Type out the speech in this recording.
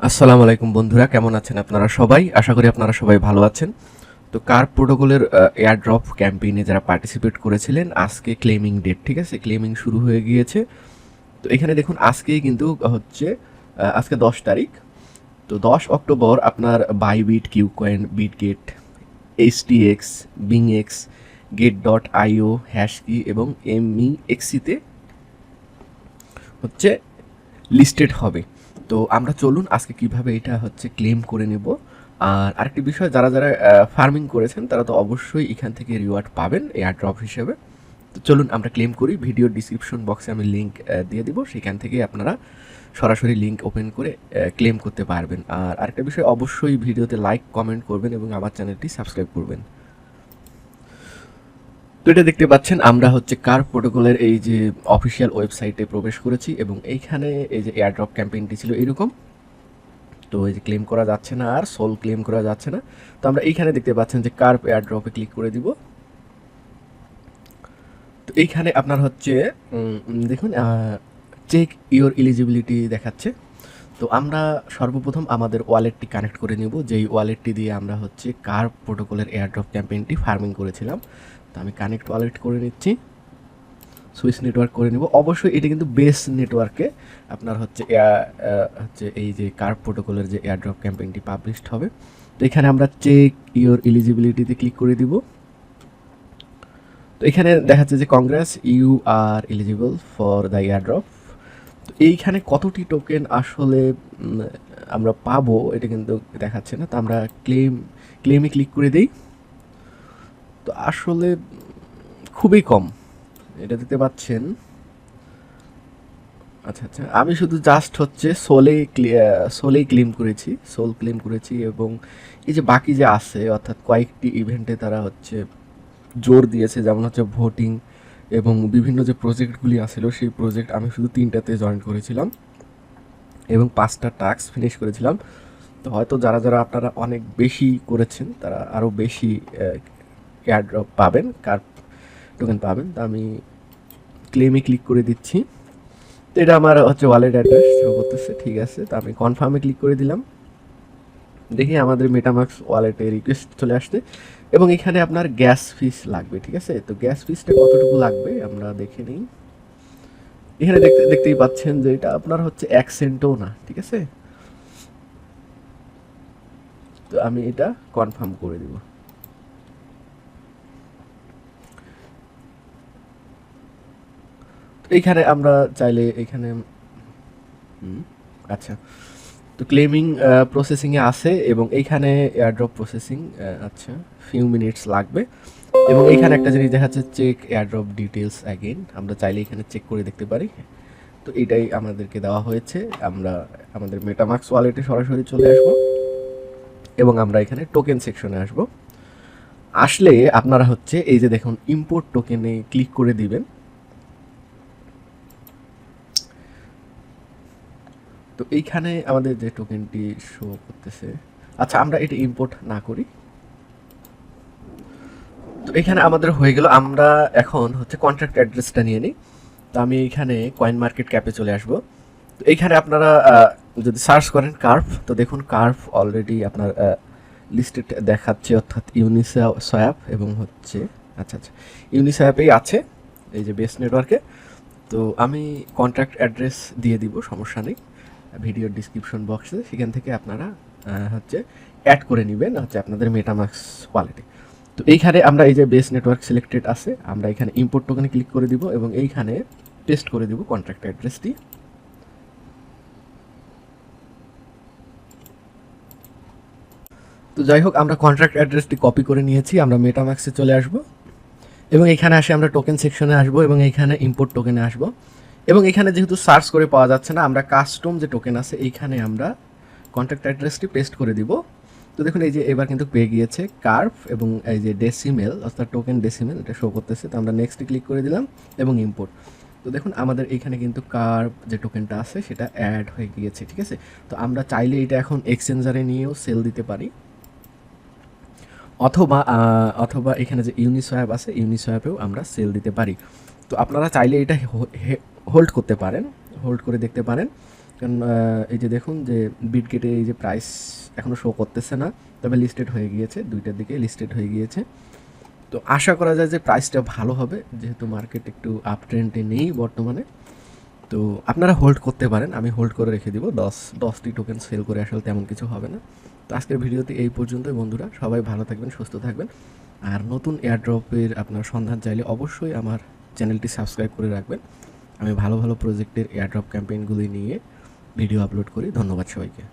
আসসালামু আলাইকুম বন্ধুরা, কেমন আছেন আপনারা সবাই? আশা করি আপনারা সবাই ভালো আছেন। তো কার্ভ প্রোটোকলের এয়ারড্রপ ক্যাম্পেইনে যারা পার্টিসিপেট করেছিলেন, আজকে ক্লেমিং ডেট, ঠিক আছে? ক্লেমিং শুরু হয়ে গিয়েছে। তো এখানে দেখুন আজকেই কিন্তু হচ্ছে আজকে 10 তারিখ। তো 10 অক্টোবর আপনার বাইবিট, কিউকয়েন, বিটগেট, এইচটিএক্স, বিংএক্স, গেট.io, হ্যাশকি এবং এমইএক্সিতে হচ্ছে লিস্টেড হবে। তো আমরা চলুন আজকে কিভাবে এটা হচ্ছে ক্লেম করে নেব। আর আরেকটি বিষয়, যারা যারা ফার্মিং করেছেন তারা তো অবশ্যই এখান থেকে রিওয়ার্ড পাবেন এয়ার ড্রপ হিসেবে। তো চলুন আমরা ক্লেম করি। ভিডিওর ডিসক্রিপশন বক্সে আমি লিঙ্ক দিয়ে দিব, সেখান থেকে আপনারা সরাসরি লিঙ্ক ওপেন করে ক্লেম করতে পারবেন। আর আরেকটা বিষয়, অবশ্যই ভিডিওতে লাইক কমেন্ট করবেন এবং আমার চ্যানেলটি সাবস্ক্রাইব করবেন। তো এটা দেখতে পাচ্ছেন আমরা হচ্ছে কার্ভ প্রোটোকলের এই যে অফিসিয়াল ওয়েবসাইটে প্রবেশ করেছি এবং এইখানে এই যে এয়ারড্রপ ক্যাম্পেইনটি ছিল এরকম। তো এই যে ক্লেম করা যাচ্ছে না, আর সোল ক্লেম করা যাচ্ছে না। তো আমরা এইখানে দেখতে পাচ্ছেন যে কার্ভ এয়ারড্রপে ক্লিক করে দিব। তো এইখানে আপনার হচ্ছে দেখুন চেক ইওর এলিজিবিলিটি দেখাচ্ছে। তো আমরা সর্বপ্রথম আমাদের ওয়ালেটটি কানেক্ট করে নেব, যেই ওয়ালেটটি দিয়ে আমরা হচ্ছে কার্ভ প্রোটোকলের এয়ারড্রপ ক্যাম্পেইনটি ফার্মিং করেছিলাম। তো আমি কানেক্ট ওয়ালেট করে নিচ্ছি, সুইচ নেটওয়ার্ক করে নেব। অবশ্যই এটা কিন্তু বেস নেটওয়ার্কে আপনার হচ্ছে এই যে কার্ভ প্রোটোকলের যে এয়ারড্রপ ক্যাম্পেইনটি পাবলিশড হবে। তো এখানে আমরা চেক ইওর এলিজিবিলিটিতে ক্লিক করে দিব। তো এখানে দেখাচ্ছে যে congrats, you are eligible for the airdrop. তো এইখানে কতটি টোকেন আসলে আমরা পাবো এটা কিন্তু দেখাচ্ছে না। তো আমরা ক্লেমে ক্লিক করে দিই। তো আসলে খুবই কম, এটা দেখতে পাচ্ছেন। আচ্ছা আচ্ছা, আমি শুধু জাস্ট হচ্ছে সোলেই ক্লেম করেছি, সোল ক্লেম করেছি। এবং এই যে বাকি যে আছে, অর্থাৎ কয়েকটি ইভেন্টে তারা হচ্ছে জোর দিয়েছে, যেমন হচ্ছে ভোটিং এবং বিভিন্ন যে প্রজেক্টগুলি আসছিল, সেই প্রজেক্ট আমি শুধু 3টাতে জয়েন করেছিলাম এবং 5টা টাস্ক ফিনিশ করেছিলাম। তো হয়তো যারা যারা আপনারা অনেক বেশি করেছেন তারা আরও বেশি এয়ারড্রপ পাবেন, কার্ভ টোকেন পাবেন। তো আমি ক্লেমে ক্লিক করে দিচ্ছি। তো এটা আমার হচ্ছে ওয়ালেট অ্যাড্রেস শো করতেছে, ঠিক আছে। তো আমি কনফার্মে ক্লিক করে দিলাম। দেখি আমাদের মেটামাক্স ওয়ালেটে রিকোয়েস্ট চলে আসছে এবং এখানে আপনার গ্যাস ফিস লাগবে, ঠিক আছে। তো গ্যাস ফিসটা কতটুকু লাগবে আমরা দেখে নিই। এখানে দেখতেই পাচ্ছেন যে এটা আপনার হচ্ছে 1 সেন্টও না, ঠিক আছে। তো আমি এটা কনফার্ম করে দিব। এইখানে আমরা চাইলে এখানে আচ্ছা, তো ক্লেমিং প্রসেসিংয়ে আছে এবং এইখানে এয়ারড্রপ প্রসেসিং, আচ্ছা ফিউ মিনিটস লাগবে। এবং এইখানে একটা জিনিস দেখাচ্ছে চেক এয়ারড্রপ ডিটেলস অ্যাগেন, আমরা চাইলে এখানে চেক করে দেখতে পারি। তো এটাই আমাদেরকে দেওয়া হয়েছে। আমরা আমাদের মেটামাক্স ওয়ালেটে সরাসরি চলে আসব এবং আমরা এখানে টোকেন সেকশনে আসব। আসলে আপনারা হচ্ছে এই যে দেখুন ইম্পোর্ট টোকেনে ক্লিক করে দিবেন। তো এইখানে আমাদের যে টোকেনটি শো করতেছে, আচ্ছা আমরা এটা ইম্পোর্ট না করি। তো এখানে আমাদের হয়ে গেল। আমরা এখন হচ্ছে কন্ট্রাক্ট অ্যাড্রেসটা নিয়ে নিই। তো আমি এইখানে কয়েন মার্কেট ক্যাপে চলে আসব। তো এইখানে আপনারা যদি সার্চ করেন কার্ভ, তো দেখুন কার্ভ অলরেডি আপনার লিস্টেড দেখাচ্ছে, অর্থাৎ ইউনিসোয়াপ এবং হচ্ছে আচ্ছা আচ্ছা ইউনিসোয়াপেই আছে এই যে বেস নেটওয়ার্কে। তো আমি কন্ট্রাক্ট অ্যাড্রেস দিয়ে দিব, সমস্যা নেই, ভিডিওর ডিসক্রিপশন বক্সে, সেখান থেকে আপনারা হচ্ছে অ্যাড করে নেবেন হচ্ছে আপনাদের মেটামাক্স ওয়ালেটে। তো এইখানে আমরা এই যে বেস নেটওয়ার্ক সিলেক্টেড আছে, আমরা এখানে ইম্পোর্ট টোকেনে ক্লিক করে দিব এবং এইখানে পেস্ট করে দিব কন্ট্রাক্ট অ্যাড্রেসটি। তো যাই হোক, আমরা কন্ট্রাক্ট অ্যাড্রেসটি কপি করে নিয়েছি। আমরা মেটামাক্সে চলে আসব এবং এখানে আসে আমরা টোকেন সেকশনে আসব এবং এইখানে ইম্পোর্ট টোকেনে আসব। এবং এখানে যেহেতু সার্চ করে পাওয়া যাচ্ছে না, আমরা কাস্টম যে টোকেন আছে এইখানে আমরা কন্ট্রাক্ট অ্যাড্রেসটি পেস্ট করে দিব। তো দেখুন এই যে এবার কিন্তু পেয়ে গিয়েছে কার্ভ এবং এই যে ডেসিমেল অর্থাৎ টোকেন ডেসিমেল এটা শো করতেছে। তো আমরা নেক্সটে ক্লিক করে দিলাম এবং ইম্পোর্ট। তো দেখুন আমাদের এইখানে কিন্তু কার্ভ যে টোকেনটা আছে সেটা অ্যাড হয়ে গিয়েছে, ঠিক আছে। তো আমরা চাইলে এটা এখন এক্সচেঞ্জারে নিয়েও সেল দিতে পারি, অথবা এখানে যে ইউনিসোয়াপ আছে ইউনিসোয়াপেও আমরা সেল দিতে পারি। তো আপনারা চাইলে এটা হোল্ড করতে পারেন, হোল্ড করে দেখতে পারেন কারণ এই যে দেখুন যে বিটগেটে এই যে প্রাইস এখনও শো করতেছে না, তবে লিস্টেড হয়ে গিয়েছে, 2টার দিকে লিস্টেড হয়ে গিয়েছে। তো আশা করা যায় যে প্রাইসটা ভালো হবে, যেহেতু মার্কেট একটু আপ ট্রেন্ডে নেই বর্তমানে। তো আপনারা হোল্ড করতে পারেন, আমি হোল্ড করে রেখে দিব। 10টি টোকেন সেল করে আসলে তেমন কিছু হবে না। তো আজকের ভিডিওতে এই পর্যন্তই বন্ধুরা, সবাই ভালো থাকবেন, সুস্থ থাকবেন। আর নতুন এয়ারড্রপের আপনার সন্ধান চাইলে অবশ্যই আমার চ্যানেলটি সাবস্ক্রাইব করে রাখবেন। আমি ভালো ভালো প্রজেক্টের এয়ারড্রপ ক্যাম্পেইনগুলি নিয়ে ভিডিও আপলোড করি। ধন্যবাদ সবাইকে।